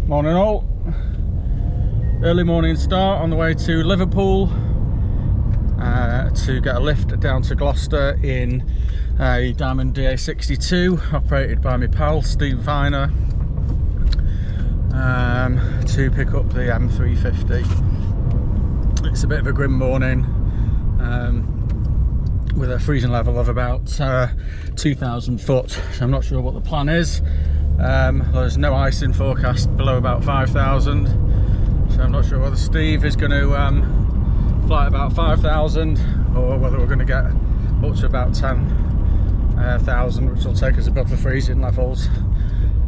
Morning all. Early morning start on the way to Liverpool to get a lift down to Gloucester in a Diamond DA62 operated by my pal Steve Viner to pick up the M350. It's a bit of a grim morning with a freezing level of about 2,000 foot, so I'm not sure what the plan is. There's no ice in forecast below about 5,000, so I'm not sure whether Steve is going to fly about 5,000 or whether we're going to get up to about 10,000, which will take us above the freezing levels.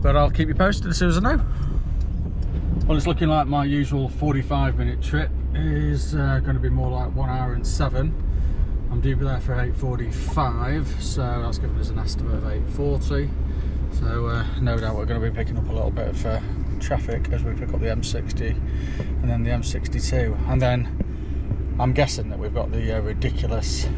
But I'll keep you posted as soon as I know. Well, it's looking like my usual 45-minute trip is going to be more like 1 hour and 7. I'm due there for 8:45, so that's giving us an estimate of 8:40. So no doubt we're going to be picking up a little bit of traffic as we pick up the M60 and then the M62. And then I'm guessing that we've got the ridiculous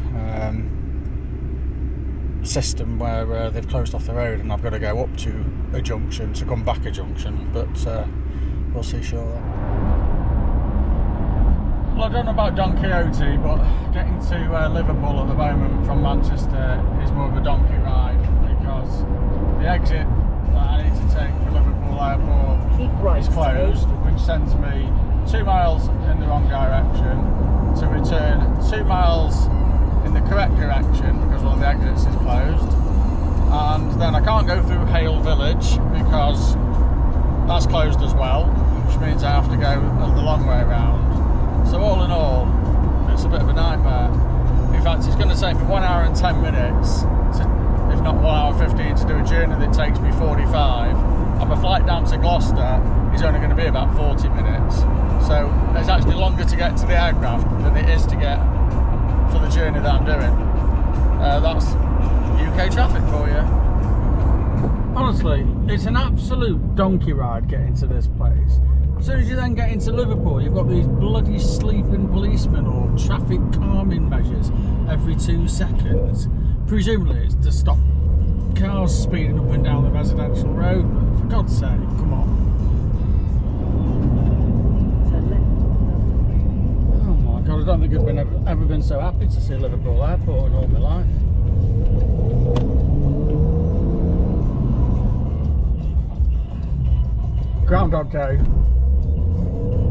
system where they've closed off the road and I've got to go up to a junction to come back a junction, but we'll see shortly. Well, I don't know about Don Quixote, but getting to Liverpool at the moment from Manchester is more of a donkey ride, because the exit that I need to take for Liverpool Airport is closed, which sends me 2 miles in the wrong direction to return 2 miles in the correct direction because one of the exits is closed, and then I can't go through Hale Village because that's closed as well, which means I have to go the long way around. So all in all, it's a bit of a nightmare. In fact, it's going to take me 1 hour and 10 minutes, if not 1 hour 15, to do a journey that takes me 45. And my flight down to Gloucester is only going to be about 40 minutes. So it's actually longer to get to the aircraft than it is to get for the journey that I'm doing. That's UK traffic for you. Honestly, it's an absolute donkey ride getting to this place. As soon as you then get into Liverpool, you've got these bloody sleeping policemen or traffic calming measures every 2 seconds. Presumably it's to stop cars speeding up and down the residential road, but for God's sake, come on. Oh my God, I don't think I've ever been so happy to see Liverpool Airport in all my life. Groundhog Day.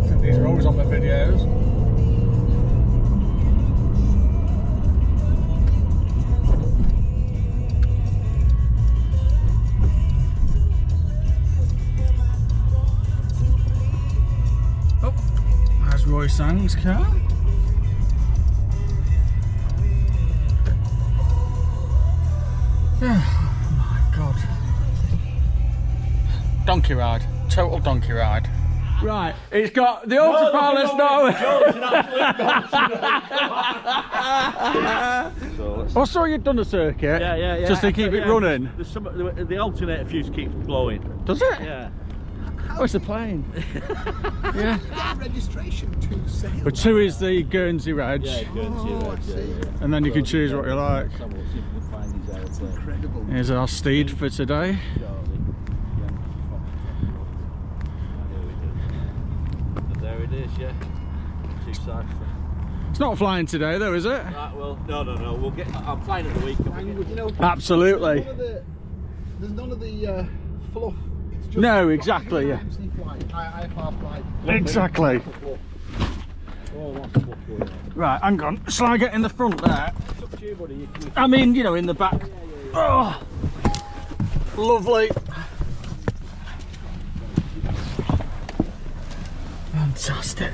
I think these are always on my videos. Oh, there's Roy Sang's car. Oh my God. Donkey ride. Total donkey ride. Right, it's got the autopilot's not. I saw you'd done a circuit. Yeah. Just to keep it running. The alternator fuse keeps blowing. Does it? Yeah. Oh, it's a plane. Yeah. Registration 2 sales. But 2 is the Guernsey reg. Yeah, Guernsey reg, yeah. And then you can choose what you like. Incredible. Here's our steed for today. There it is, yeah. 2 sides. It's not flying today though, is it? Right, well, no. We'll get. I'm flying at the weekend. You know, Absolutely. There's none of the fluff. It's just No, exactly, yeah. Exactly. Right, hang on. Shall I get in the front there? It's up to you, buddy. I mean, you know, in the back. Oh, lovely. Fantastic.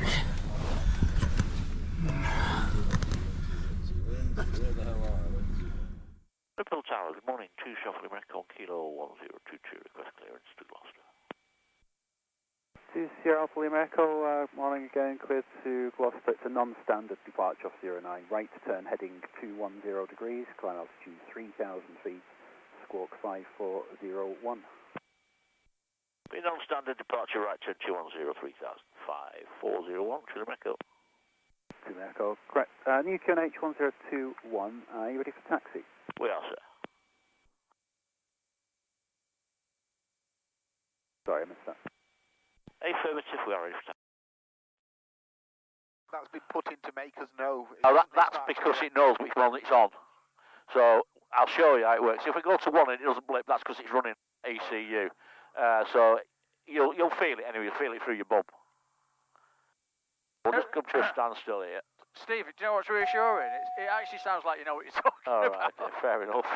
Liverpool Tower, good morning. 2 Shuffle American Kilo 1022, request clearance to Gloucester. 2 Sierra Alpha America, morning again, cleared to Gloucester. It's a non-standard departure off 09, right turn heading 210 degrees, climb altitude 3,000 feet, squawk 5401. Be non-standard departure right turn 210 3000, 5401, to America. To America, correct. New QNH 1021, are you ready for taxi? We are, sir. Sorry, I missed that. Affirmative, we are ready for That's been put in to make us know. Oh, that's because it knows which one it's on. So I'll show you how it works. If we go to 1 and it doesn't blip, that's because it's running ECU. So you'll feel it anyway. You'll feel it through your bum. We'll just come to a standstill here. Steve, do you know what's reassuring? It actually sounds like you know what you're talking All about. right, okay, fair enough.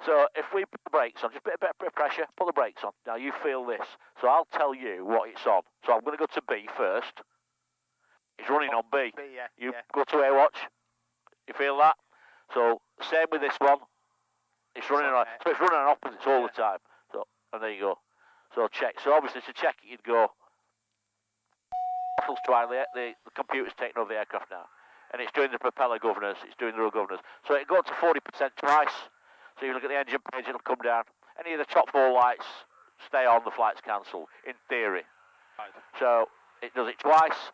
So if we put the brakes on, just a bit of pressure, put the brakes on. Now you feel this. So I'll tell you what it's on. So I'm going to go to B first. It's running on B. You go to A watch. You feel that? So same with this one. It's running on. So it's running on opposites all the time. So and there you go. So check. So obviously to check it, you'd go. The computer's taking over the aircraft now, and it's doing the propeller governors. It's doing the roll governors. So it go up to 40% twice. So you look at the engine page, it'll come down. Any of the top 4 lights stay on. The flight's cancelled in theory. Right. So it does it twice.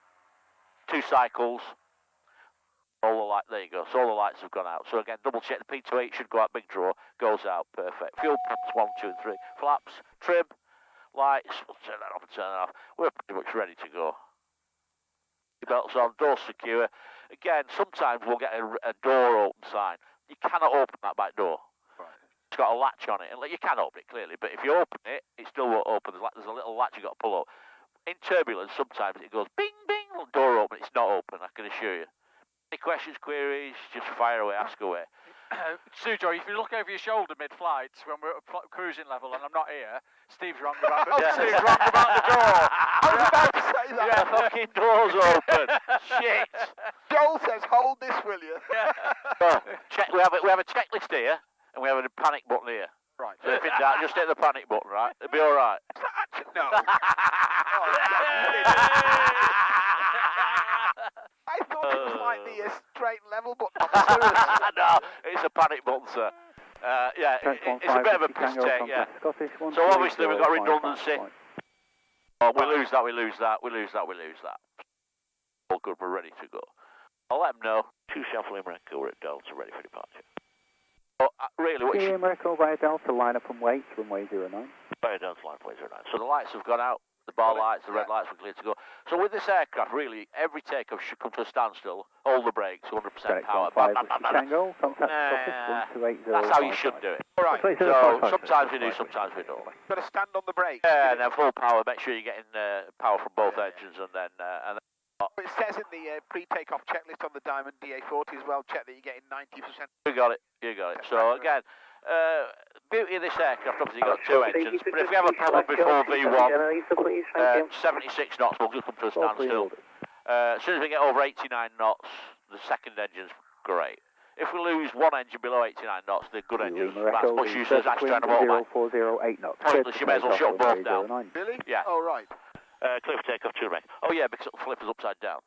2 cycles. All the light, there you go. So all the lights have gone out. So again, double check the P28 should go out, big draw, goes out, perfect. Fuel pumps 1, 2, and 3. Flaps, trim, lights, we'll turn that off and turn that off. We're pretty much ready to go. Belts on, door secure. Again, sometimes we'll get a door open sign. You cannot open that back door. Right. It's got a latch on it, and you can open it clearly, but if you open it, it still won't open. There's a little latch you've got to pull up. In turbulence, sometimes it goes bing, bing, door open. It's not open, I can assure you. Any questions, queries, just fire away, ask away. Sujo, if you look over your shoulder mid-flight when we're at cruising level and I'm not here, Steve's wrong about the, Steve's wrong about the door. I was about to say that. Yeah, fucking door's open. Shit. Joel says, hold this, will you? So, check. We have a checklist here, and we have a panic button here. Right. So if it's down, just hit the panic button, right? It'll be all right. No. I thought it was like the straight and level button. No, it's a panic button, sir. Yeah, it's a bit of a piss take, yeah. So obviously we've got redundancy. Oh, we lose that. All good, we're ready to go. I'll let them know. 2 South Lima Echo, we're at Delta, ready for departure. Oh, really, what Lima Echo via Delta, line up and wait, runway 09. Via Delta, line up, 09. So the lights have gone out. The bar lights, the red lights were clear to go. So with this aircraft, really, every takeoff should come to a standstill. Hold the brakes, 100% power. Tango, contact office 1280. That's how you should do it. All right. So sometimes we do, sometimes we don't. Got to stand on the brake. Yeah, and then full power. Make sure you're getting power from both engines, and then. It says in the pre-takeoff checklist on the Diamond DA40 as well. Check that you're getting 90%. You got it. So again. Beauty of this aircraft, obviously you've got 2 engines, but if we have a problem before V1, 76 knots will just come to a standstill. As soon as we get over 89 knots, the second engine's great. If we lose one engine below 89 knots, the good engines, that's much use as Astro and a motorbike. Pointless, you may as well shut both down. Really? Yeah. Oh, right. Clear for takeoff, 2 remain. Oh yeah, because it'll flip us upside down.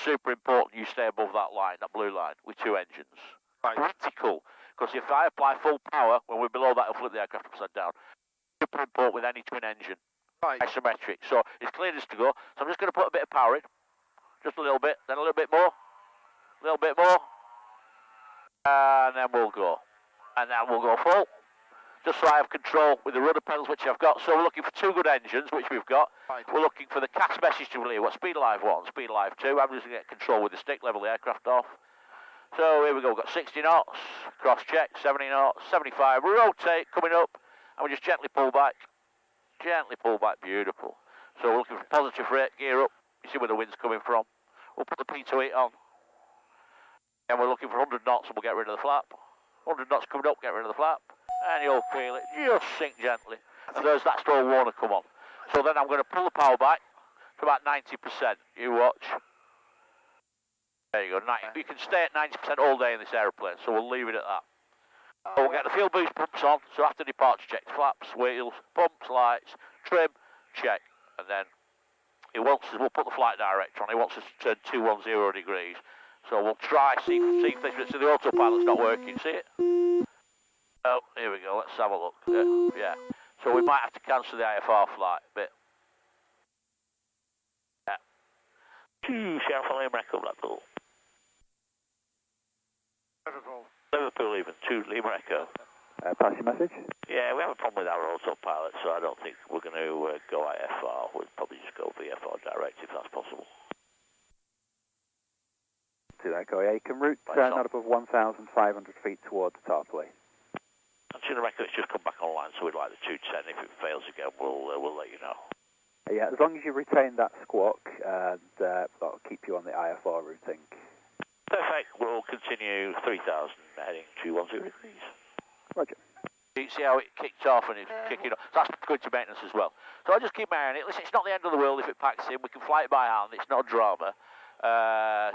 Super important you stay above that line, that blue line, with 2 engines. Right. Critical. Because if I apply full power, when we're below that, it'll flip the aircraft upside down. Super important with any twin engine. Right. Isometric. So it's clear as to go. So I'm just going to put a bit of power in. Just a little bit. Then a little bit more. A little bit more. And then we'll go. And then we'll go full. Just so I have control with the rudder pedals, which I've got. So we're looking for 2 good engines, which we've got. Right. We're looking for the CAS message to relay what speed alive 1, speed alive 2. I'm just going to get control with the stick, level the aircraft off. So here we go, we've got 60 knots, cross check, 70 knots, 75, rotate, coming up, and we just gently pull back, beautiful. So we're looking for positive rate, gear up, you see where the wind's coming from. We'll put the P28 on, and we're looking for 100 knots and we'll get rid of the flap. 100 knots coming up, get rid of the flap, and you'll feel it just sink gently. And there's that stall warner come on. So then I'm going to pull the power back to about 90%, you watch. There you go, you can stay at 90% all day in this aeroplane, so we'll leave it at that. So we'll get the fuel boost pumps on, so after departure check, flaps, wheels, pumps, lights, trim, check, and then we'll put the flight director on, he wants us to turn 210 degrees, so we'll try, see if the autopilot's not working, see it? Oh, here we go, let's have a look, yeah, so we might have to cancel the IFR flight a bit. Yeah. 2 South Lima Echo, Liverpool. Liverpool even, 2 Lima Echo. Pass your message. Yeah, we have a problem with our autopilot, so I don't think we're going to go IFR. We'll probably just go VFR. Echo. Yeah, you can route Right, not above 1,500 feet towards Tarpley. And Kilo Echo, it's just come back online, so we'd like the 210. If it fails again, we'll let you know. Yeah, as long as you retain that squawk, that'll keep you on the IFR routing. Perfect. We'll continue 3,000, heading 210 degrees. Roger. You see how it kicked off and it's kicking off. So that's good to maintenance as well. So I just keep my eye on it. Listen, it's not the end of the world if it packs in. We can fly it by hand. It's not a drama.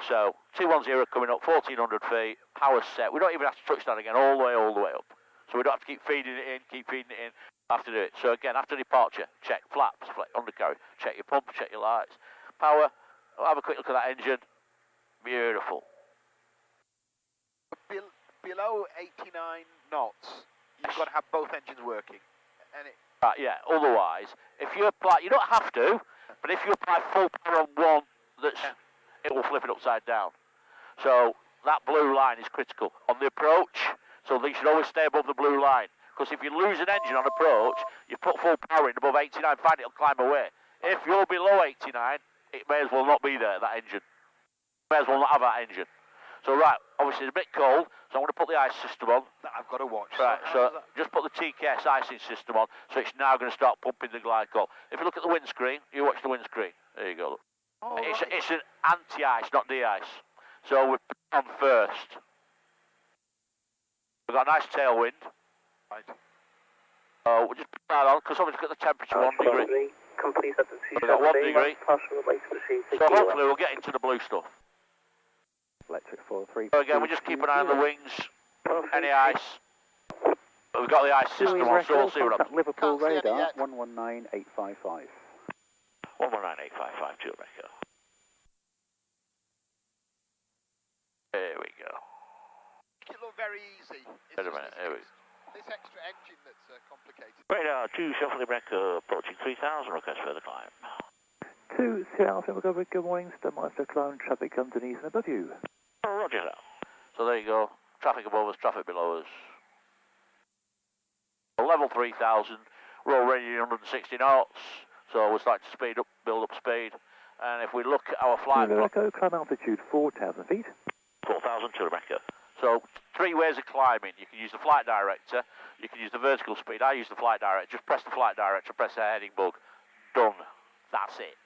So 210 coming up, 1,400 feet, power set. We don't even have to touch that again, all the way up. So we don't have to keep feeding it in. Have to do it. So again, after departure, check flaps, undercarriage, check your pump, check your lights. Power, have a quick look at that engine. Beautiful. Below 89 knots, you've got to have both engines working. And it... Right, yeah, otherwise, if you apply, you don't have to, but if you apply full power on one, it will flip it upside down. So that blue line is critical. On the approach, so they should always stay above the blue line. Because if you lose an engine on approach, you put full power in above 89, find it'll climb away. If you're below 89, it may as well not be there, that engine. May as well not have that engine. So right, obviously it's a bit cold, so I'm going to put the ice system on. I've got to watch. Right, so just put the TKS icing system on, so it's now going to start pumping the glycol. If you look at the windscreen, you watch the windscreen. There you go. Oh, It's an anti-ice, not de-ice. So we're on first. We've got a nice tailwind. Right. We'll just put that on, because obviously got the temperature 1 degree. We've got 1 degree. So hopefully we'll get into the blue stuff. Electric 43. So again, we just keep an eye on the wings, any ice. We've got the ice system on, so we'll see what happens. Liverpool Can't see any radar, yet. 119855. 119855, Kilo Echo. There we go. It look very easy. Wait a minute, here we go. This extra engine that's complicated. Radar 2, Shuffle Echo, approaching 3,000, request further climb. 2, Sierra Alpha, we'll go with good morning, Master Clown, traffic underneath and above you. Roger that. So there you go, traffic above us, traffic below us. Level 3,000, we're already 160 knots, so we're starting to speed up, build up speed. And if we look at our flight... Kilo Echo, climb altitude 4,000 feet. 4,000 Kilo Echo. So 3 ways of climbing. You can use the flight director, you can use the vertical speed. I use the flight director. Just press the flight director, press the heading bug. Done. That's it.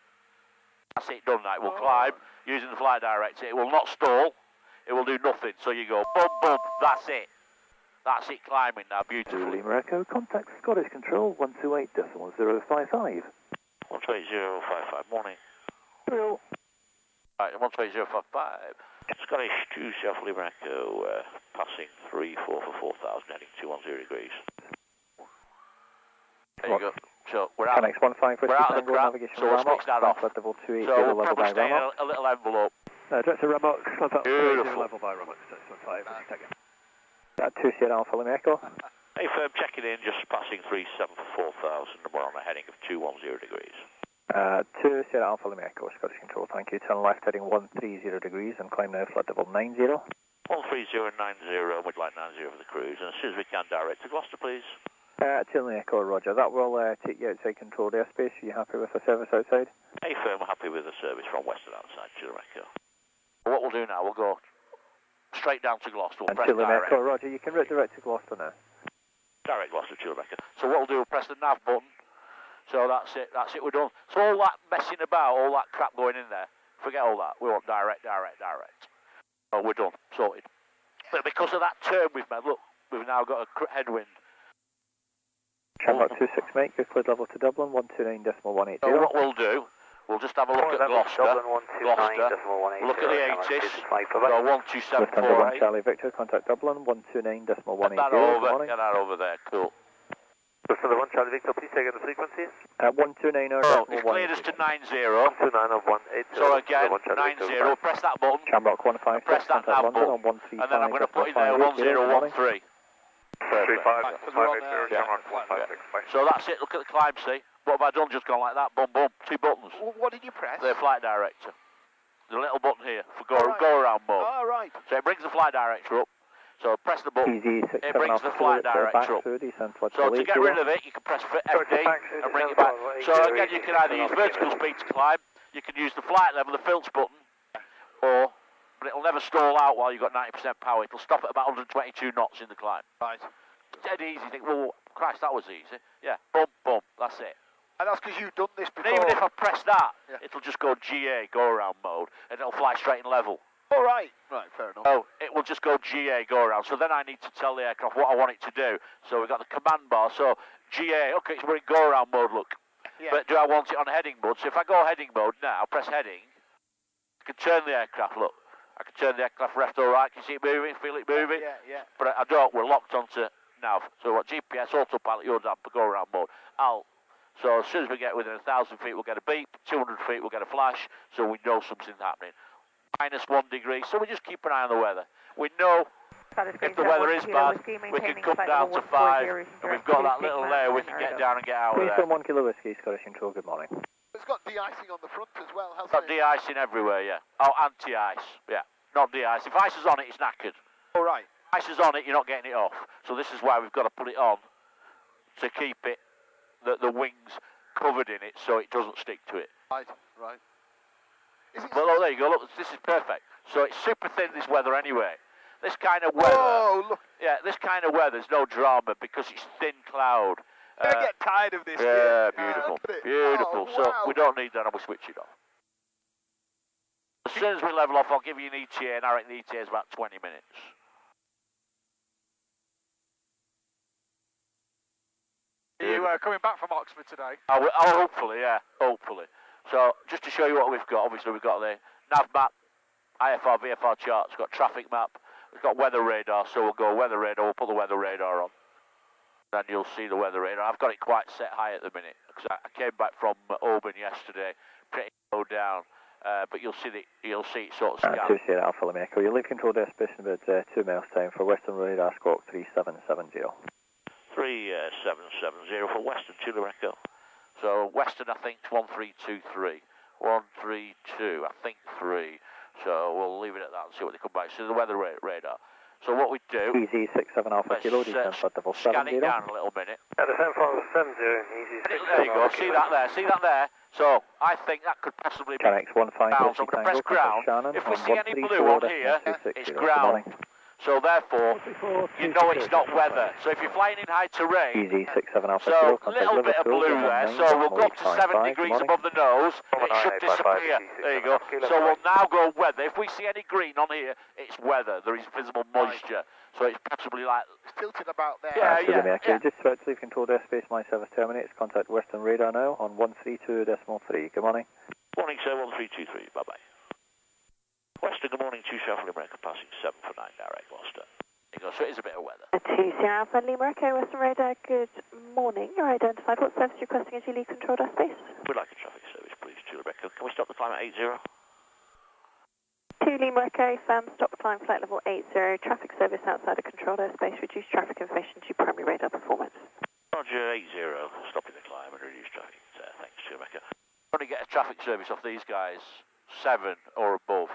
That's it, done. It will climb using the flight director. It will not stall. It will do nothing. So you go, boom, boom, that's it. That's it climbing now, beautifully. Lima Echo, contact Scottish Control 128.055. 120.55, morning. Real. Right, 120.055. Scottish 2 South Lima Echo, passing 34 for 4,000, heading 210 degrees. There you go. So we're out, Connex 15 we're out of the crap, so we'll switch that off. Level 28, so we'll probably stay in a little envelope. Director Remox, Beautiful. level by Remox, 2 Sierra Alpha Lima Echo. Hey firm, checking in, just passing 37 for 4,000, and we're on a heading of 210 degrees. 2 Sierra Alpha Lima Echo, Scottish Control, thank you. Turn left heading 130 degrees and climb now flight level 90. 13090, and we'd like 90 for the cruise, and as soon as we can, direct to Gloucester, please. Lima Echo, roger. That will take you outside controlled airspace. Are you happy with the service outside? Hey firm, we're happy with the service from Western outside, Kilo Echo. What we'll do now, we'll go straight down to Gloucester. We'll press Lima direct. Echo, roger. You can route direct to Gloucester now. Direct Gloucester, Kilo Echo. So what we'll do, we'll press the nav button. So that's it, we're done. So all that messing about, all that crap going in there, forget all that. We want direct. Oh, we're done, sorted. But because of that turn we've made, look, we've now got a headwind. Climbout 26 mate, good cleared level to Dublin, 129.180. So what we'll do, we'll just have a look at Gloucester. We'll look at the 80s. So 12748. Charlie Victor, contact Dublin, 129.180. Get that over there, cool. Listen to 1 Charlie Victor, please take in the frequencies. 129.180. So it's cleared us to 90. 129.180. So again, 90, press that button. Cambrock 156, Press that nav button, and then I'm going to put in there 1013. So that's it, look at the climb, see? What have I done? Just gone like that, boom, boom, 2 buttons. What did you press? The flight director. The little button here for go around mode. Oh, right. So it brings the flight director up. So press the button, it brings the flight director up. So to get rid of it, you can press FD and bring it back. So again, you can either use vertical speed to climb, you can use the flight level, the filter button, or but it'll never stall out while you've got 90% power. It'll stop at about 122 knots in the climb. Right. Dead easy. You think, well, Christ, that was easy. Yeah, boom, boom, that's it. And that's because you've done this before. And even if I press that, Yeah. it'll just go GA, go around mode, and it'll fly straight and level. All right. Right, fair enough. So it will just go GA, go around. So then I need to tell the aircraft what I want it to do. So we've got the command bar. So GA, okay, so we're in go around mode, look. Yeah. But do I want it on heading mode? So if I go heading mode now, press heading, I can turn the aircraft, look. I can turn the aircraft left or right. Can you see it moving? Feel it moving? Yeah. But I don't. We're locked onto nav. So what? GPS, autopilot, your damper, go around mode. So as soon as we get within 1,000 feet, we'll get a beep. 200 feet, we'll get a flash. So we know something's happening. -1 degree. So we just keep an eye on the weather. We know if the weather is bad, we can come down to 5, and we've got that little layer we can get down and get out of there. 1 Kilo Whiskey, Scottish Intro, good morning. It's got de-icing on the front as well, hasn't Got it? de-icing everywhere, yeah. Oh, anti-ice, yeah. Not de-ice. If ice is on it, it's knackered. All right. Ice is on it, you're not getting it off. So this is why we've got to put it on to keep it, the wings covered in it so it doesn't stick to it. Right. Is it... Well, oh, there you go. Look, this is perfect. So it's super thin, this weather, anyway. This kind of weather... Oh, look. Yeah, this kind of weather's no drama because it's thin cloud. I'm going to get tired of this. Yeah, here. beautiful. Look at it. Beautiful. Oh, So wow. we don't need that and we switch it off. As soon as we level off, I'll give you an ETA, and I reckon the ETA is about 20 minutes. Are you coming back from Oxford today? Oh, hopefully, yeah, hopefully. So just to show you what we've got, obviously we've got the nav map, IFR, VFR charts, we've got traffic map, we've got weather radar, so we'll go weather radar, we'll put the weather radar on. Then you'll see the weather radar. I've got it quite set high at the minute, because I came back from Auburn yesterday, pretty low down, but you'll see it sort of scan. 2 Sierra Alpha Lima Echo, you leave control airspace in about 2 miles time for Western Radar Squawk 3770. 3770 for Western Chile Echo. So Western, I think, 1323. 132, I think 3. So we'll leave it at that and see what they come back. So the weather radar. So what we do... Easy 67 Alpha Kilo, descend for double scan 70. it down a little minute. Descend for 70, easy 67 There you go, see that there, see that there? So I think that could possibly be Canex 15 ground. So I'm going to press ground. If we see any blue on here, it's ground. So therefore, you know it's not weather. So if you're flying in high terrain, Easy 67 Alpha so Kilo, a little bit of blue there, so we'll go up to 7 degrees above the nose, it should disappear. There you go. So we'll now go weather. If we see any green on here, it's weather. There is visible moisture. So it's possibly like... It's tilted about there. Yeah. Just about to leave controlled airspace, my service terminates. Contact Western Radar now on 132.3. Good morning. Morning, sir, 1323. Bye-bye. Western, good morning, 2 South America, passing 7 for 9 direct Gloucester. There you go, so it is a bit of weather. 2 Sierra Alpha Lima Echo, Western Radar, good morning. You're identified. What service requesting as you leave controlled airspace? We'd like a traffic service, please, Chile Echo. Can we stop the climb at 80? 2 Lima Echo, firm, stop climb, flight level 80. Traffic service outside of controlled airspace, reduce traffic information to primary radar performance. Roger, 80, stopping the climb and reduce traffic. Thanks, Chile Echo. Only get a traffic service off these guys, 7 or above.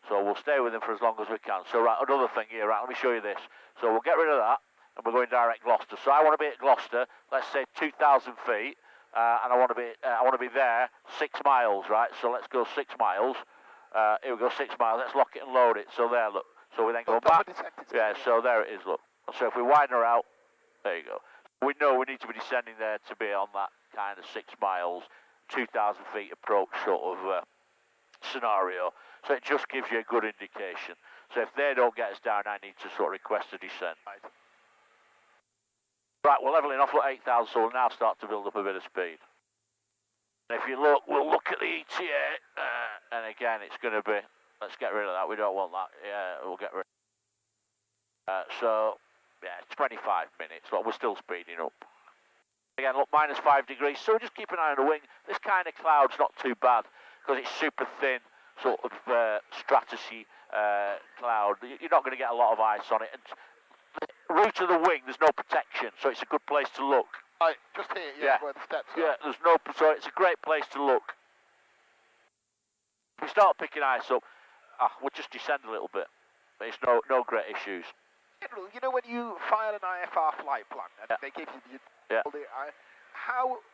So we'll stay with them for as long as we can. So right, another thing here, right, let me show you this. So we'll get rid of that, and we're going direct Gloucester. So I want to be at Gloucester, let's say 2,000 feet, and I want to be there 6 miles, right? So let's go 6 miles. Here we go, 6 miles. Let's lock it and load it. So there, look. So we then go back. Yeah, so there it is, look. So if we widen her out, there you go. We know we need to be descending there to be on that kind of 6 miles, 2,000 feet approach sort of scenario. So it just gives you a good indication. So if they don't get us down, I need to sort of request a descent. Right, we're levelling off at 8,000, so we'll now start to build up a bit of speed. And if you look, we'll look at the ETA, and again, it's going to be, let's get rid of that, we don't want that, yeah, we'll get rid of so, yeah, 25 minutes, look, we're still speeding up. Again, look, -5 degrees, so just keep an eye on the wing. This kind of cloud's not too bad, because it's super thin, sort of stratusy cloud. You're not going to get a lot of ice on it. And the route of the wing, there's no protection, so it's a good place to look. Right, just here, yeah, where the steps are. Yeah, there's no, so it's a great place to look. If we start picking ice up, we'll just descend a little bit. But it's no great issues. You know when you file an IFR flight plan, and they give you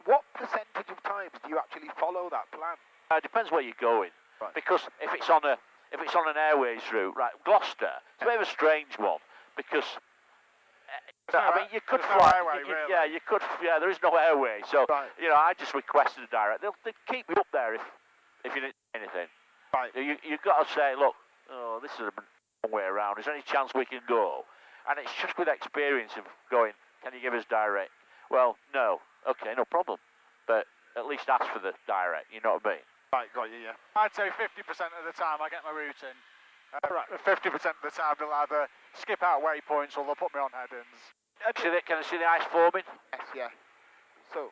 what percentage of times do you actually follow that plan? It depends where you're going. Right. Because if it's on a if it's on an airways route, right, Gloucester, it's a bit of a strange one, because, I mean, you could fly, yeah, you could, yeah, there is no airway, so, you know, I just requested a direct. They'd keep me up there if you didn't say anything. Right. You've got to say, look, oh, this is a long way around, is there any chance we can go? And it's just with experience of going, can you give us direct? Well, no. Okay, no problem. But at least ask for the direct, you know what I mean? Right, got you, yeah. I'd say 50% of the time I get my route in. Right. 50% of the time they'll either skip out waypoints or they'll put me on head-ins. Can I see the ice forming? Yes, yeah. So,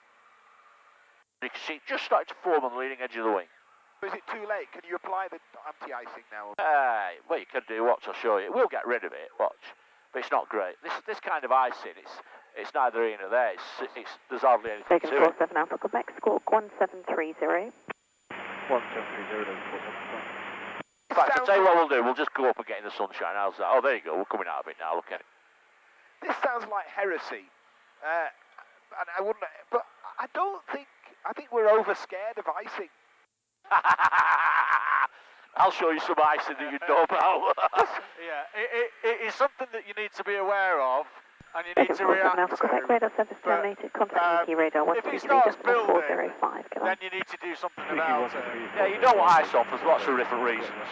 You can see it just starting to form on the leading edge of the wing. is it too late? Can you apply the anti-icing now? Well, you can do, watch, I'll show you. We'll get rid of it, watch. But it's not great. This kind of icing, it's neither here nor there. There's hardly anything Taking to it. 47 Alpha, Quebec, squawk 1730. 1730, In fact, I'll tell you what we'll do. We'll just go up and get in the sunshine. How's that? Oh, there you go. We're coming out of it now. Look at it. This sounds like heresy. And I wouldn't, but I think we're over scared of icing. I'll show you some icing that you know about. Yeah, it is something that you need to be aware of, and you need to react Alpha, Quebec, to. radar service terminated. Contact UK radar If it starts building, 123.405. then you need to do something about it. Yeah, you don't want ice off. There's lots of different reasons.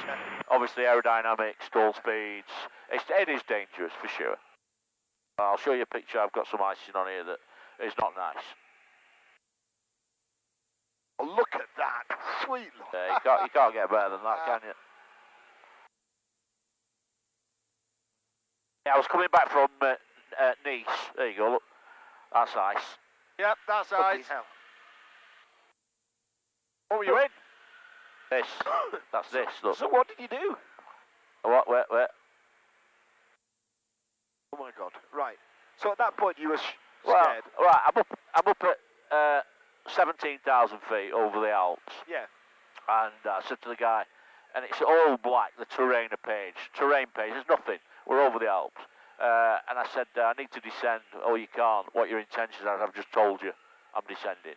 Obviously, aerodynamics, stall speeds. It is dangerous for sure. I'll show you a picture. I've got some icing on here that is not nice. Oh, look at that, sweet Lord. You can't get better than that, can you? Yeah, I was coming back from Nice. There you go. Look, that's ice. Yep, that's Bloody ice. hell. What were you in? This. That's this. Look. So what did you do? What? Where? Oh my God. Right. So at that point you were Well, scared. right. I'm up at 17,000 feet over the Alps. Yeah. And I said to the guy, and it's all black, the terrain page, there's nothing, we're over the Alps. And I said, I need to descend. Oh, you can't. What your intentions are, I've just told you, I'm descending.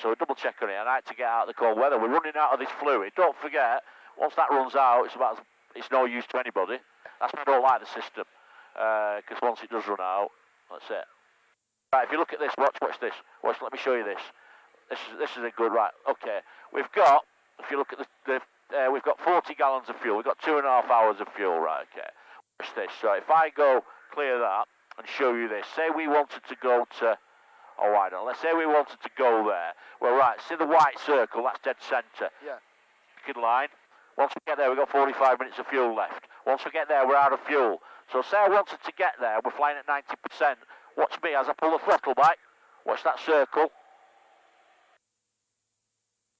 So I double check on it, and I had to get out of the cold weather. We're running out of this fluid. Don't forget, once that runs out, it's no use to anybody. That's why I don't like the system, because once it does run out, that's it. Right, if you look at this, watch this. Let me show you this. This is a good, right, okay. We've got, if you look at we've got 40 gallons of fuel. We've got 2.5 hours of fuel, right, okay. Watch this. So if I go clear that and show you this, say we wanted to go to, oh, I don't know, let's say we wanted to go there. Well, right, see the white circle, that's dead centre. Yeah. Picket line. Once we get there, we've got 45 minutes of fuel left. Once we get there, we're out of fuel. So say I wanted to get there, we're flying at 90%. Watch me as I pull the throttle back. Watch that circle.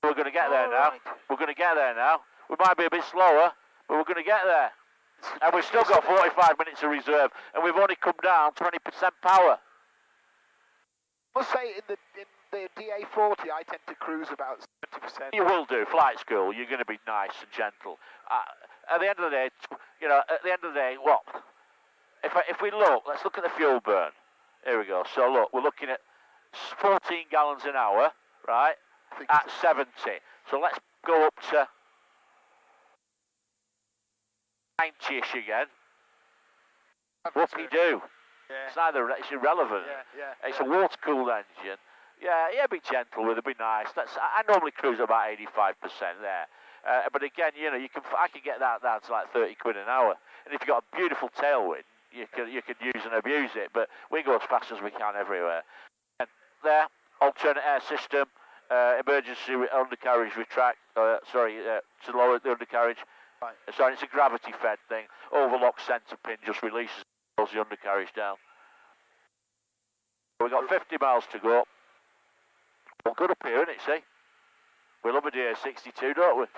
We're going to get there now. Right. We're going to get there now. We might be a bit slower, but we're going to get there. And we've still got 45 minutes of reserve, and we've only come down 20% power. I must say, in the DA40, I tend to cruise about 70%. You will do. Flight school, you're going to be nice and gentle. At the end of the day, what? If we look, let's look at the fuel burn. Here we go. So look, we're looking at 14 gallons an hour, right? At 70. So let's go up to 90-ish again. Whoopie-doo. Yeah. It's irrelevant. Yeah. It's a water-cooled engine. Yeah, be gentle with it, be nice. I normally cruise about 85% there. But again, I can get that down to like 30 quid an hour. And if you've got a beautiful tailwind, you can use and abuse it. But we go as fast as we can everywhere. And there, alternate air system, emergency undercarriage retract. To lower the undercarriage. Right. Sorry, it's a gravity-fed thing. Overlock centre pin just releases the undercarriage down. We've got 50 miles to go. Well, good up here, isn't it, see? We love a DA62, don't we? It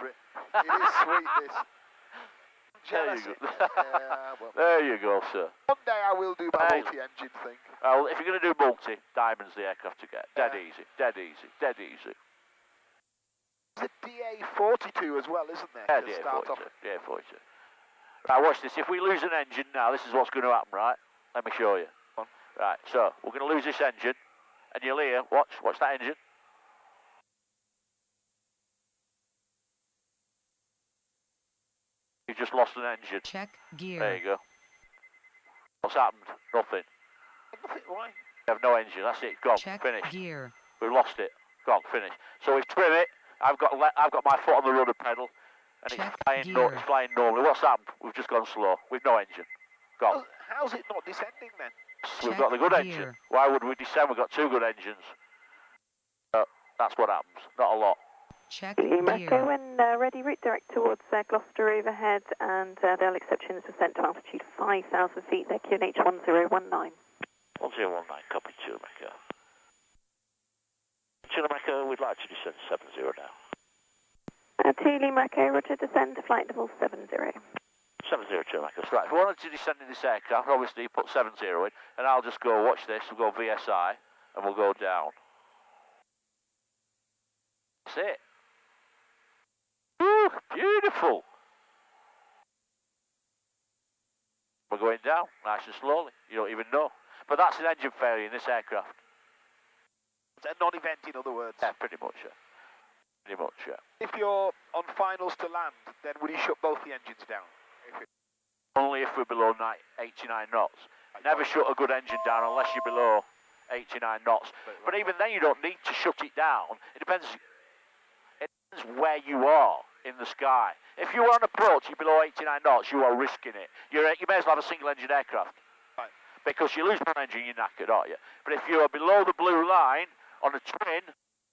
is sweet, this. There you Jealousy. go. Well, There you go, sir. one day I will do my Hey. multi-engine thing. Well, if you're going to do multi, Diamond's the aircraft to get. Dead Yeah. easy, dead easy, dead easy. There's a DA42 as well, isn't there? Yeah, to start off. DA42. Right, watch this. If we lose an engine now, this is what's going to happen, right? Let me show you. Right, so we're going to lose this engine, and you'll hear, watch that engine. just lost an engine. Check gear. There you go. What's happened? Nothing. Nothing, why? You have no engine. That's it. Gone. Check Finished. gear. We've lost it. Gone. Finished. So we trim it. I've got my foot on the rudder pedal, and Check it's flying. gear. It's flying normally. What's happened? We've just gone slow. We've no engine. Gone. Well, how's it not descending then? We've Check got the good gear. engine. Why would we descend? We've got two good engines. That's what happens. Not a lot. Check Lima gear. Echo, when ready, route direct towards Gloucester overhead, and they'll accept you in this ascent to altitude 5,000 feet. They're QNH 1019. 1019, copy 2 Mecca. 2 Mecca, we'd like to descend 70 now. 2 Lima Echo, roger, descend to flight level 70. 70 2 Mecca. Right, if we wanted to descend in this aircraft, obviously you put 70 in, and I'll just go, watch this, we'll go VSI, and we'll go down. That's it. Ooh, beautiful. We're going down, nice and slowly. You don't even know. But that's an engine failure in this aircraft. It's a non-event, in other words. Yeah, pretty much, yeah. Pretty much, yeah. If you're on finals to land, then would you shut both the engines down? Only if we're below 89 knots. Never shut a good engine down unless you're below 89 knots. But even then you don't need to shut it down. It depends where you are in the sky. If you are on approach, you're below 89 knots, you are risking it. You may as well have a single engine aircraft. Right. Because you lose one engine, you're knackered, aren't you? But if you are below the blue line on a twin,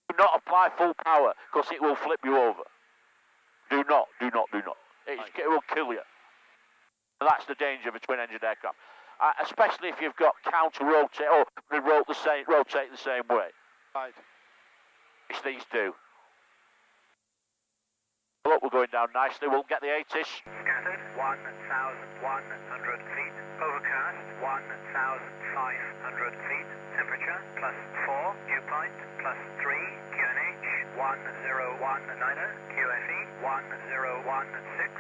do not apply full power because it will flip you over. Do not. It will kill you. And that's the danger of a twin engine aircraft. Especially if you've got counter rotate or rotate the same way. Right. It's these two. Look, we're going down nicely. We'll get the 80s. Scattered 1,100 feet. Overcast 1,500 feet. Temperature +4. Dew point +3. QNH 1019er. QFE 1016.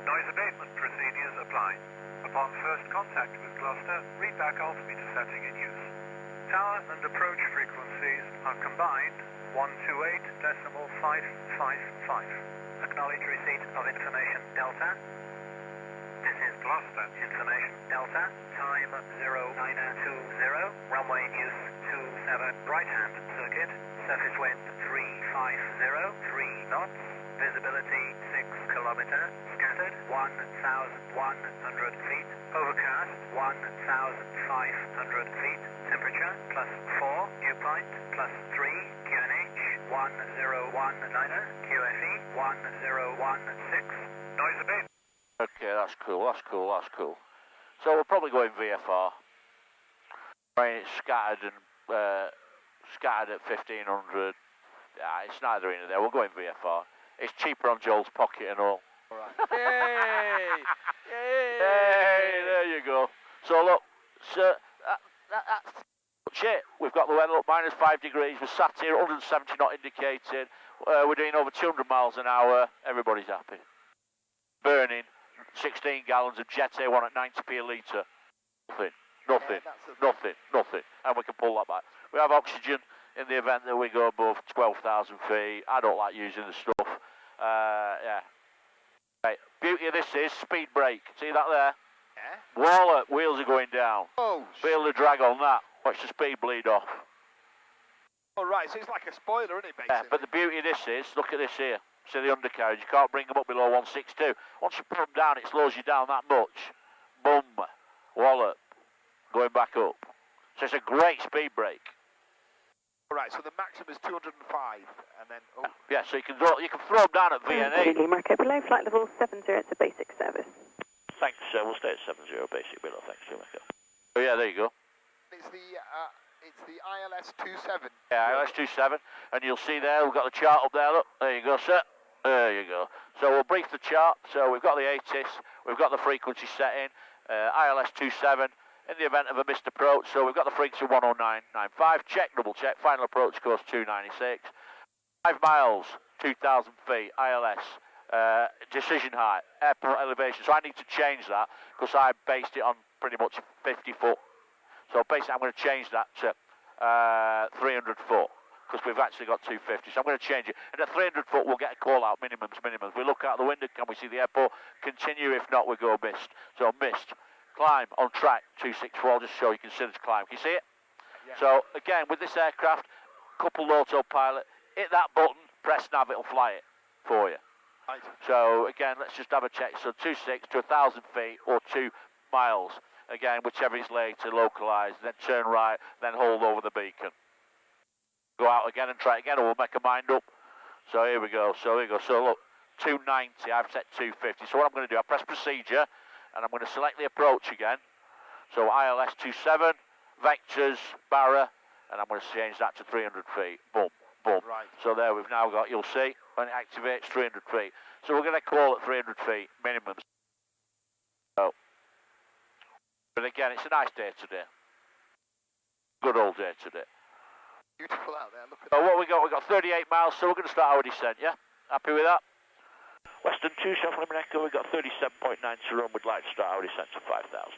Noise abatement procedures applied. Upon first contact with Gloucester, read back altimeter setting in use. Tower and approach frequencies are combined 128.555. Acknowledge receipt of information Delta. This is Gloucester. Information Delta. Time 0920. Runway use 27. Right hand circuit. Surface wind 350. 3 knots. Visibility 6 kilometer. Scattered 1,100 feet. Overcast 1,500 feet. Temperature +4. Dew point +3. QNH 1019er. QFE 1016. Noise abatement. Okay, that's cool. So we're probably going VFR. I mean, it's scattered at 1,500. Yeah, it's neither in there. We're going VFR. It's cheaper on Joel's pocket and all. All right. Yay! Yay! There you go. So look, that's it. We've got the weather up -5 degrees. We're sat here, 170 not indicated. We're doing over 200 miles an hour. Everybody's happy. Burning 16 gallons of Jet A1 at 90p a litre. Nothing. And we can pull that back. We have oxygen in the event that we go above 12,000 feet. I don't like using the stuff. Yeah. Right. Beauty of this is speed brake. See that there? Yeah. Wallop, wheels are going down. Oh, Feel the drag on that. Watch the speed bleed off. all right, so it's like a spoiler, isn't it, basically? Yeah, but the beauty of this is, look at this here. See the undercarriage, you can't bring them up below 162. Once you put them down, it slows you down that much. Boom, wallop, going back up. So it's a great speed brake. All right, so the maximum is 205, and then... Oh. Yeah, so you can throw them down at VNA. Lima Echo, below flight level 70, it's a basic service. Thanks, we'll stay at 70 basic below, thanks, Echo. Oh yeah, there you go. It's the ILS-27. Yeah, ILS-27, and you'll see there, we've got the chart up there, look. There you go, sir. There you go. So we'll brief the chart. So we've got the ATIS, we've got the frequency setting, ILS-27, in the event of a missed approach. So we've got the frequency 109.95, double check, final approach course 296. 5 miles, 2,000 feet, ILS, decision height, airport elevation. So I need to change that because I based it on pretty much 50 foot. So basically I'm going to change that to 300 foot because we've actually got 250, so I'm going to change it. And at 300 foot, we'll get a call out, minimums. We look out the window, can we see the airport? Continue, if not, we go missed. So missed. Climb on track 264, just so you can see this climb. Can you see it? Yeah. So again, with this aircraft, coupled autopilot, hit that button, press nav, it'll fly it for you. Right. So again, let's just have a check. So 26 to 1,000 feet or 2 miles. Again, whichever is later, localised, then turn right, then hold over the beacon. Go out again and try it again, or we'll make a mind up. So here we go, so look, 290, I've set 250. So what I'm going to do, I press procedure, and I'm going to select the approach again. So ILS 27, vectors, barra, and I'm going to change that to 300 feet. Boom, boom. Right. So there we've now got, you'll see, when it activates 300 feet. So we're going to call it 300 feet minimum. So, but again, it's a nice day today. Good old day today. Beautiful out there, look at So that. what we got? We've got 38 miles, so we're going to start our descent, yeah? Happy with that? Western 2, South Limerick Echo, we've got 37.9 to run. We'd like to start our descent to 5,000.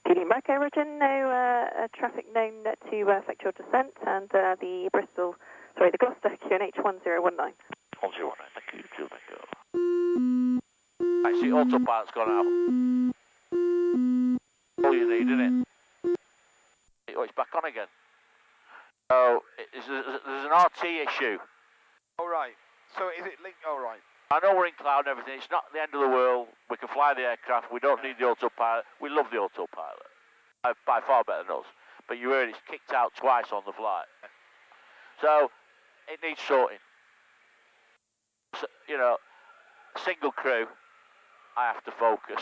Julie Marco, Roger, no traffic known to affect your descent, and the Gloucester QNH 1019. 1019, thank you, Julie Echo. I see autopilot's gone out. All you need, isn't it? Oh, it's back on again. So, there's an RT issue. All right. So is it linked? All right. I know we're in cloud and everything, it's not the end of the world, we can fly the aircraft, we don't need the autopilot, we love the autopilot, by far better than us, but you heard it's kicked out twice on the flight. So, it needs sorting. So, you know, single crew, I have to focus,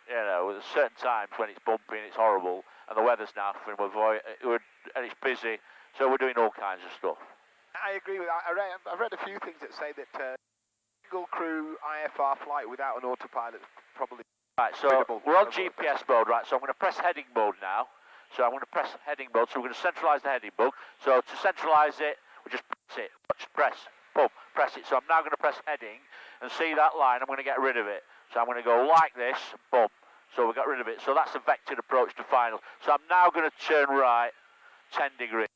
you know, there's certain times when it's bumpy and it's horrible, and the weather's naff, and and it's busy, so we're doing all kinds of stuff. I agree with that. I've read a few things that say that single crew IFR flight without an autopilot is probably right. So we're on GPS mode, right? So I'm going to press heading mode now. So I'm going to press heading mode. So we're going to centralise the heading mode. So to centralise it, we just press it. Just press, boom, press it. So I'm now going to press heading and see that line. I'm going to get rid of it. So I'm going to go like this, boom. So we got rid of it. So that's a vectored approach to final. So I'm now going to turn right 10 degrees,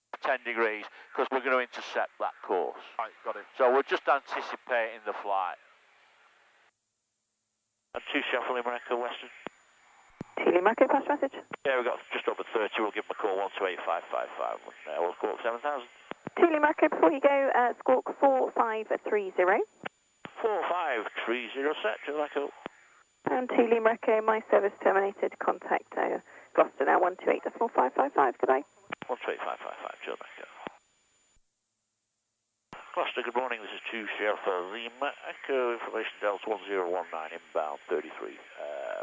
because we're going to intercept that course. Right, got it. So we're just anticipating the flight. And 2 Shuffle Limerick Echo Western. Julie Marco, pass message. Yeah, we've got just over 30. We'll give them a call 128555. We'll call 7,000. Julie Marco, before you go, squawk 4530. 4530 set, Julie Marco. And Julie Marco, my service terminated. Contact Gloucester now 128.555. Goodbye. 128.555, Julie Marco. Gloucester, good morning. This is 2 Sierra Lima Echo. Information Delta 1019 inbound 33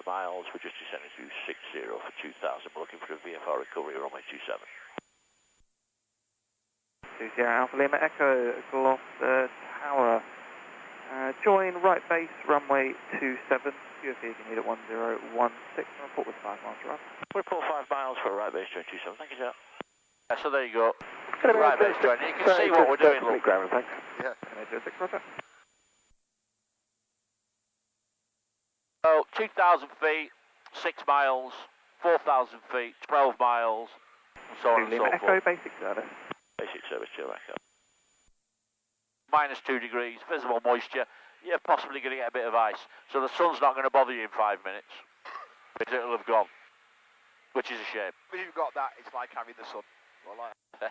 miles. We're just descending to 60 for 2,000. We're looking for a VFR recovery runway 27. 2 Sierra Alpha Lima Echo, Gloucester Tower. Join right base runway 27. QFE you need at 1016. Report with 5 miles to run. Report 5 miles for a right base 27. Thank you, sir. So there you go. Right base 20. You can see what we're doing, look. Ground, thanks. Yeah. 06, roger. So 2,000 feet, 6 miles, 4,000 feet, 12 miles, and so on and so Lima Echo, forth. basic service. Basic service, Joe Echo. Minus 2 degrees, visible moisture. You're possibly going to get a bit of ice. So the sun's not going to bother you in 5 minutes. Because it'll have gone. Which is a shame. When you've got that, it's like having the sun. Well, like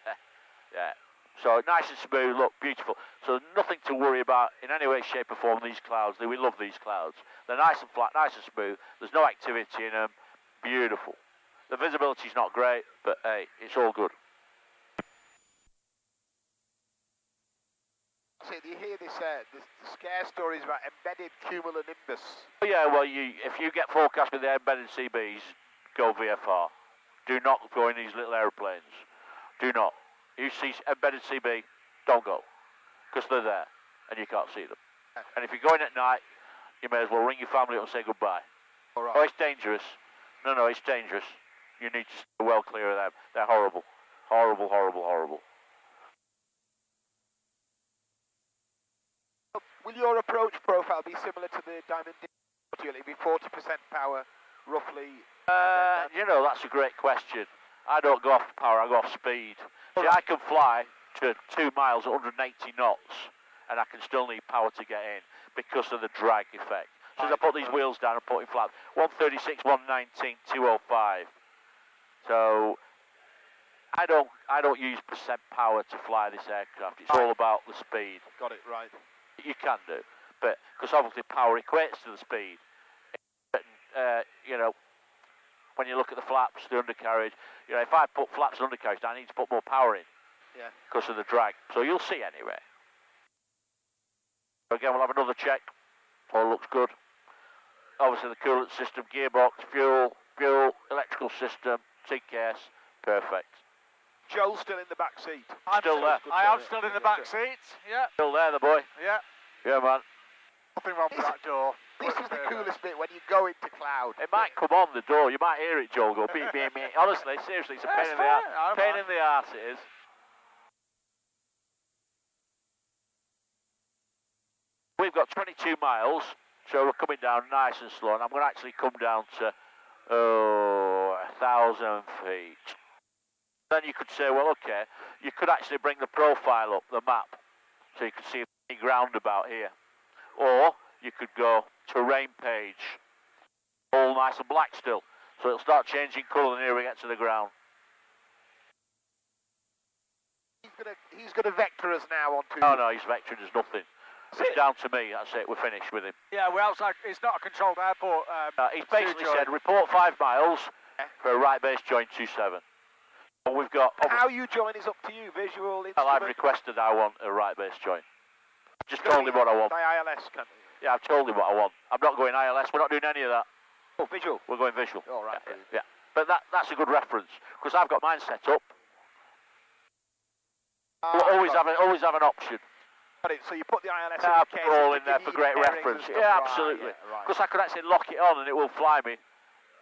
yeah. So nice and smooth, look, beautiful. So nothing to worry about in any way, shape or form, these clouds. We love these clouds. They're nice and flat, nice and smooth. There's no activity in them. Beautiful. The visibility's not great, but hey, it's all good. see, do you hear this, the scare stories about embedded cumulonimbus? Oh yeah, well, if you get forecast with the embedded CBs, go VFR. Do not go in these little aeroplanes. Do not. You see embedded CB, don't go. Because they're there, and you can't see them. And if you're going at night, you may as well ring your family up and say goodbye. All right. Oh, it's dangerous. No, it's dangerous. You need to stay well clear of them. They're horrible. Horrible, horrible, horrible. Will your approach profile be similar to the Diamond DA62? Will it be 40% power, roughly? You know, that's a great question. I don't go off power, I go off speed. See, I can fly to 2 miles at 180 knots, and I can still need power to get in because of the drag effect. So as I put these wheels down and put in flat, 136, 119, 205. So I don't use percent power to fly this aircraft. It's all about the speed. Got it, right. You can do, but because obviously power equates to the speed. You know, when you look at the flaps, the undercarriage, you know, if I put flaps and undercarriage down, I need to put more power in. Yeah. Because of the drag. So you'll see anyway. So again, we'll have another check. All looks good. Obviously the coolant system, gearbox, fuel, electrical system, seat case, perfect. Joel's still in the back seat. Still there. I am still in the back seat. Yeah. Still there, the boy. Yeah. Yeah, man. Nothing wrong with that door. This is the coolest bit when you go into cloud. It might come on the door. You might hear it, Joel, go beep, beep, beep. Honestly, seriously, it's a pain in the arse. Pain in the arse it is. We've got 22 miles, so we're coming down nice and slow, and I'm going to actually come down to 1,000 feet. Then you could say, well, okay, you could actually bring the profile up, the map, so you can see any ground about here. Or you could go terrain page, all nice and black still, so it'll start changing colour and here we get to the ground. He's gonna vector us now onto... No, he's vectoring us nothing. It's down to me, that's it, we're finished with him. Yeah, we're outside, it's not a controlled airport. He's basically said, report 5 miles for a right base join 27. But we've got... How you join is up to you, visual, instrument... Well, I've requested I want a right base join. Just told him what I want. By ILS, can you? Yeah, I've told him what I want. I'm not going ILS, we're not doing any of that. Oh, visual? We're going visual. All right. Yeah. But that's a good reference, because I've got mine set up. We'll always have an option. Got it, so you put the ILS Yeah, in the case... all in there for great reference. Yeah, absolutely. Because I could actually lock it on and it will fly me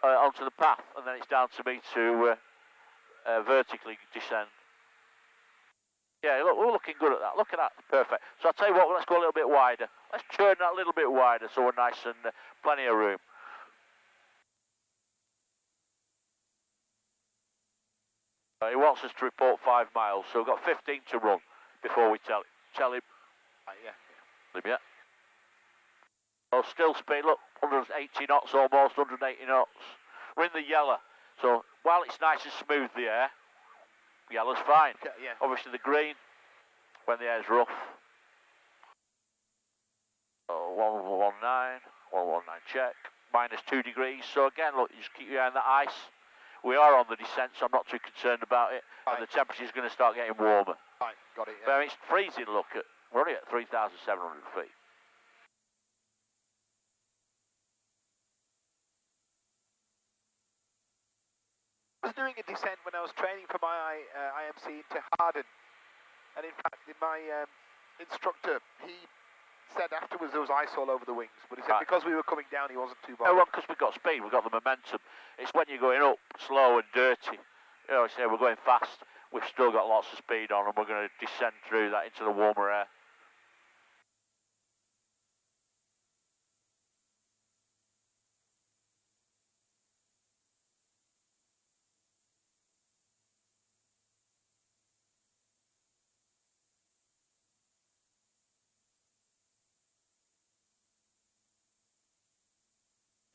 onto the path, and then it's down to me to vertically descend. Yeah, look, we're looking good at that. Look at that, perfect. So I'll tell you what, let's go a little bit wider. Let's turn that a little bit wider so we're nice and plenty of room. He wants us to report 5 miles, so we've got 15 to run before we tell him. Yeah. Oh, still speed, look, 180 knots almost, 180 knots. We're in the yellow, so while it's nice and smooth, the air, yellow's fine. Yeah. Obviously the green, when the air's rough. Oh, 119 check, -2 degrees. So again, look, you just keep your eye on the ice. We are on the descent, so I'm not too concerned about it. Right. And the temperature's going to start getting warmer. Right, got it, yeah. But I mean, it's freezing, look, we're only at 3,700 feet. I was doing a descent when I was training for my IMC into Harden, and in fact, my instructor, he said afterwards there was ice all over the wings, but he said because we were coming down, he wasn't too bothered. No, well, because we've got speed, we've got the momentum. It's when you're going up slow and dirty. You know, I say we're going fast, we've still got lots of speed on, and we're going to descend through that into the warmer air.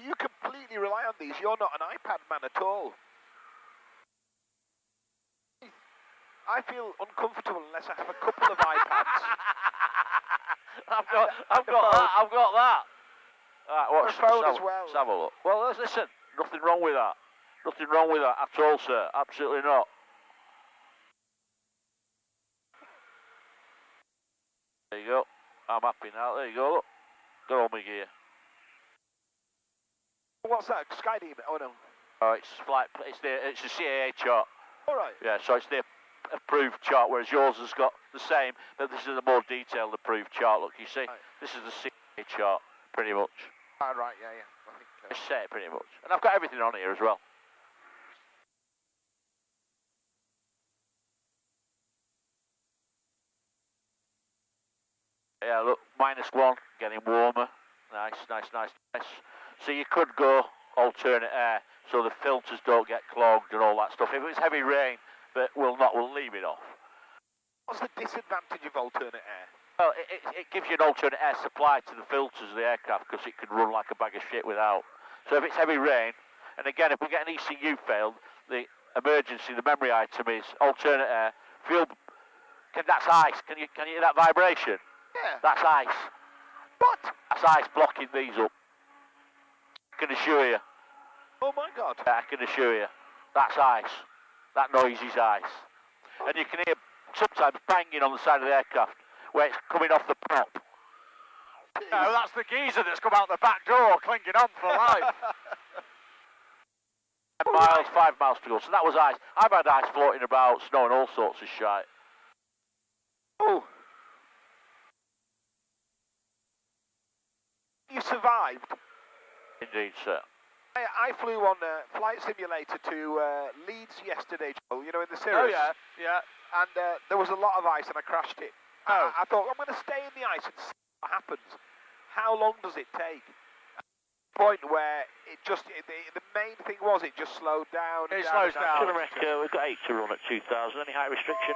You completely rely on these. You're not an iPad man at all. I feel uncomfortable unless I have a couple of iPads. I've got that. Right, what's the phone as well. Let's have a look. Well, listen, nothing wrong with that. Nothing wrong with that at all, sir. Absolutely not. There you go. I'm happy now. There you go. Look. Got all my gear. What's that? Skydeem? Oh no. Oh, it's the CAA chart. All right. Yeah, so it's the approved chart, whereas yours has got the same, but this is a more detailed approved chart. Look, you see, this is the CAA chart, pretty much. Ah, right. Yeah. I think. It's set pretty much, and I've got everything on here as well. Yeah, look, -1, getting warmer. Nice. So you could go alternate air, so the filters don't get clogged and all that stuff. If it's heavy rain, but we'll leave it off. What's the disadvantage of alternate air? Well, it gives you an alternate air supply to the filters of the aircraft because it can run like a bag of shit without. So if it's heavy rain, and again, if we get an ECU failed, the emergency, the memory item is alternate air, fuel. That's ice. Can you hear that vibration? Yeah. That's ice. What? That's ice blocking these up. I can assure you. Oh my God. I can assure you. That's ice. That noise is ice. And you can hear sometimes banging on the side of the aircraft where it's coming off the prop. No, that's the geezer that's come out the back door clinging on for life. 10 miles, 5 miles to go. So that was ice. I've had ice floating about, snow and all sorts of shite. Oh. You survived. Indeed, sir. I flew on a flight simulator to Leeds yesterday, Joe, you know, in the Cirrus. Oh, yeah, yeah. And there was a lot of ice and I crashed it. Oh. I thought, I'm going to stay in the ice and see what happens. How long does it take? Point where it just, the main thing was it just slowed down. It slows down. We've got 8 to run at 2,000. Any height restriction?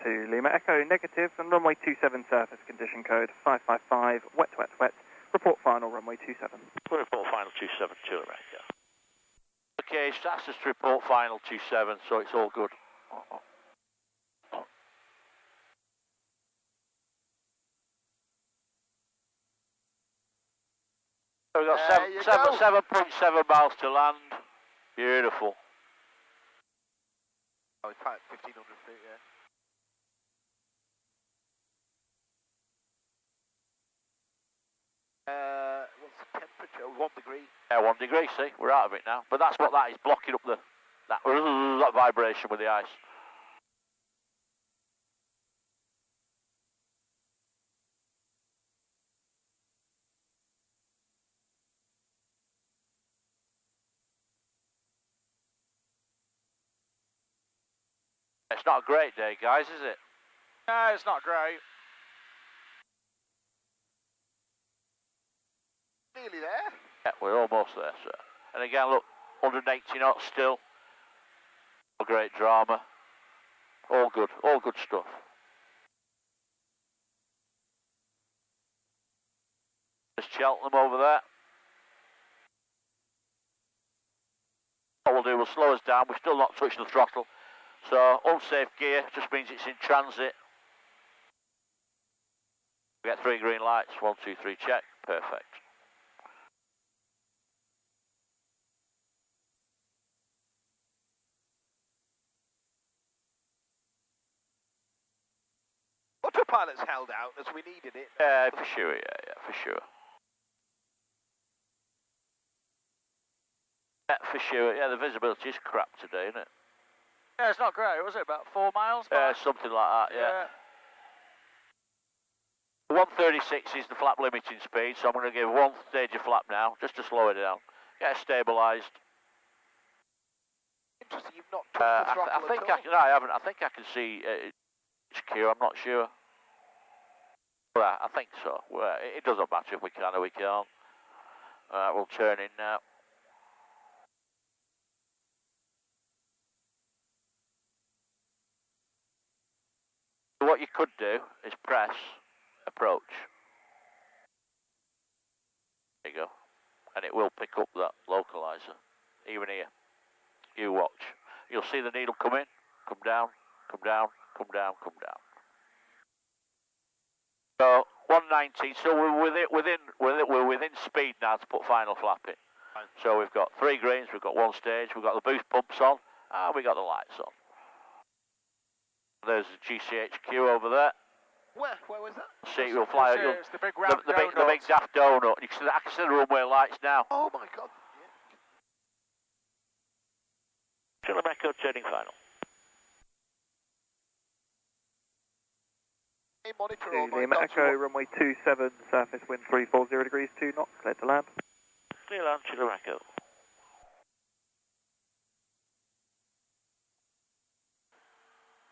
To Lima Echo, negative, and runway 27 surface condition code 555, wet, wet, wet. Report final, runway 27. Report final 27 to America. Okay, so that's just report final 27, so it's all good. So we've got 7.7 miles to land. Beautiful. Oh, it's about 1,500 feet, yeah. What's the temperature? 1 degree. Yeah, 1 degree, see, we're out of it now. But that's what that is, blocking up that vibration with the ice. It's not a great day, guys, is it? No, it's not great. Nearly there. Yeah, we're almost there, sir. And again, look, 180 knots still. A great drama. All good stuff. There's Cheltenham over there. What we'll do, we'll slow us down. We've still not touched the throttle. So, unsafe gear just means it's in transit. We get 3 green lights. 1, 2, 3, check. Perfect. Autopilot's held out as we needed it. Yeah, for sure, yeah, for sure. Yeah, for sure. Yeah, the visibility is crap today, isn't it? Yeah, it's not great, was it? About 4 miles? Yeah, something like that, yeah. 136 is the flap limiting speed, so I'm going to give 1 stage of flap now, just to slow it down. Get it stabilised. Interesting, you've not touched the throttle I think at all. no, I haven't. I think I can see it's Q, I'm not sure. Well, I think so. Well, it doesn't matter if we can or we can't. Alright, we'll turn in now. What you could do is press approach. There you go. And it will pick up that localizer. Even here. You watch. You'll see the needle come in, come down, come down, come down, come down. So 190. So we're within speed now to put final flap in. So we've got 3 greens, we've got 1 stage, we've got the boost pumps on, and we've got the lights on. There's the GCHQ over there. Where was that? See, you'll fly. It's the big round the big daft donut. I can see the runway lights now. Oh my God. Kilo Echo turning final. Hey, monitor all my Lima dots. Echo, runway 27, surface wind 340 degrees, 2 knots, clear to land. Clear land, Kilo Echo.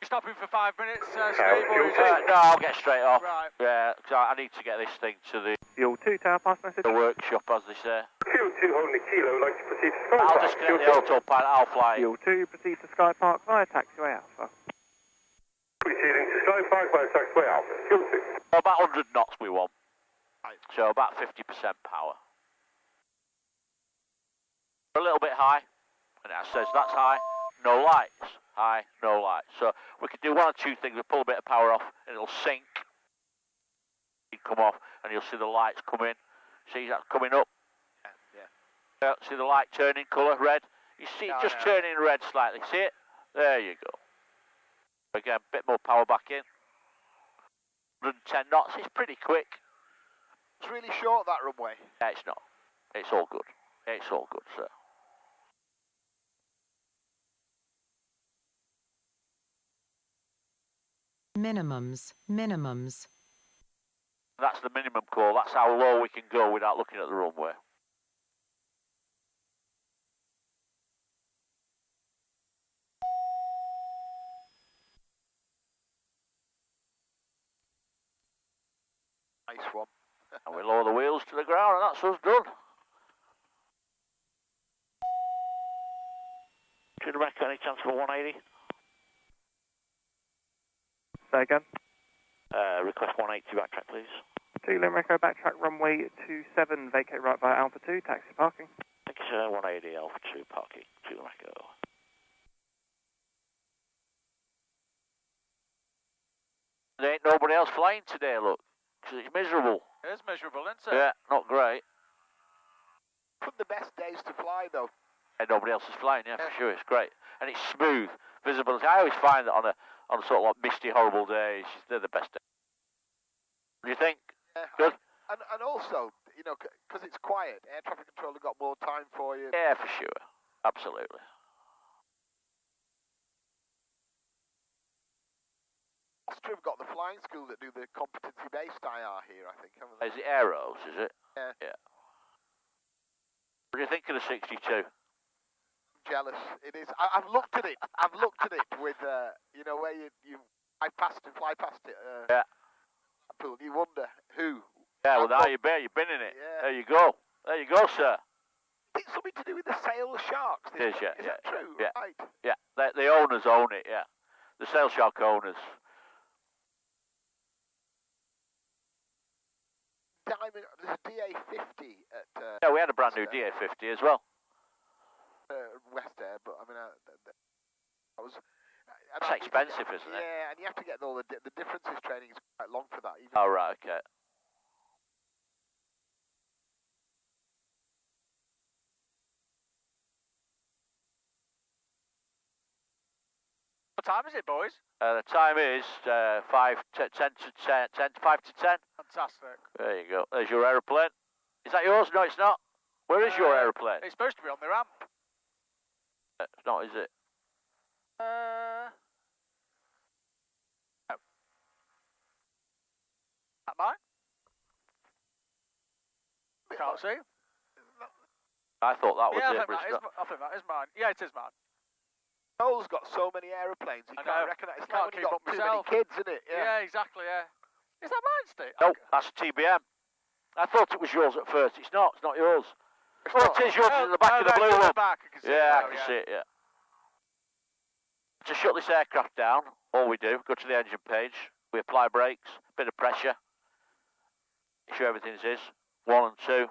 Stopping for 5 minutes, Steve, or is it? No, I'll get straight off. Right. Yeah, because I need to get this thing to Fuel 2, tower pass message. the workshop, as they say. Fuel 2 holding a kilo, like to proceed to Sky I'll Park. disconnect the autopilot, I'll fly. Fuel 2, proceed to Sky Park via taxiway Alpha. Proceeding to slide 5 by taxiway Alpha. Fuel 6. About 100 knots we want. So about 50% power. A little bit high, and it says that's high, no lights. High, no lights. So we can do one or two things. We pull a bit of power off, and it'll sink. It'll come off, and you'll see the lights come in. See that coming up? Yeah. See the light turning colour red? You see it just turning red slightly. See it? There you go. Again, a bit more power back in. 110 knots. It's pretty quick. It's really short, that runway. Yeah, it's not. It's all good. It's all good, sir. Minimums. That's the minimum call. That's how low we can go without looking at the runway. Nice one. And we lower the wheels to the ground, and that's us done. To the back, any chance for 180? Say again. Request 180 backtrack, please. 2 Lima Echo, backtrack runway 27, vacate right via Alpha 2, taxi parking. Thank you, sir. 180 Alpha 2 parking. 2 Lima Echo. There ain't nobody else flying today, look. Because it's miserable. It is miserable, isn't it? Yeah, not great. One of the best days to fly, though. And nobody else is flying, yeah, for sure. It's great. And it's smooth. Visibility. I always find that on a sort of like misty, horrible days, they're the best days. What do you think? Yeah, Good? And also, you know, because it's quiet, air traffic controller got more time for you. Yeah, for sure. Absolutely. Gloucester have got the flying school that do the competency-based IR here, I think, haven't they? Is it Aeros, is it? Yeah. Yeah. What do you think of the 62? Jealous. It is. I've looked at it. I've looked at it with, you know, where you fly past it. Yeah. You wonder who. Yeah, well, now you've been in it. Yeah. There you go. There you go, sir. It's something to do with the Sail Sharks. It is, yeah. Is that true? Yeah. Right. Yeah, the owners own it, yeah. The Sail Shark owners. Diamond, there's a DA50 at... Yeah, we had a brand new DA50 as well. West Air, but I mean, I was... That's expensive, isn't it? Yeah, and you have to get all the differences training is quite long for that. Even Oh, right, okay. What time is it, boys? The time is 5 to 10. Fantastic. There you go. There's your aeroplane. Is that yours? No, it's not. Where is your aeroplane? It's supposed to be on the ramp. It's not, is it? No. That mine? Can't see. I thought that was Yeah, it. I think that is mine. Yeah, it is mine. Noel's got so many aeroplanes, he can't recognise. It's Can't like when keep you've got up too myself. many kids, isn't it? Yeah, exactly, yeah. Is that mine, Steve? No, that's a TBM. I thought it was yours at first. It's not yours. It is yours at the back of the blue one. Yeah, I can see it, yeah. To shut this aircraft down, all we do, go to the engine page, we apply brakes, bit of pressure, make sure everything's 1 and 2,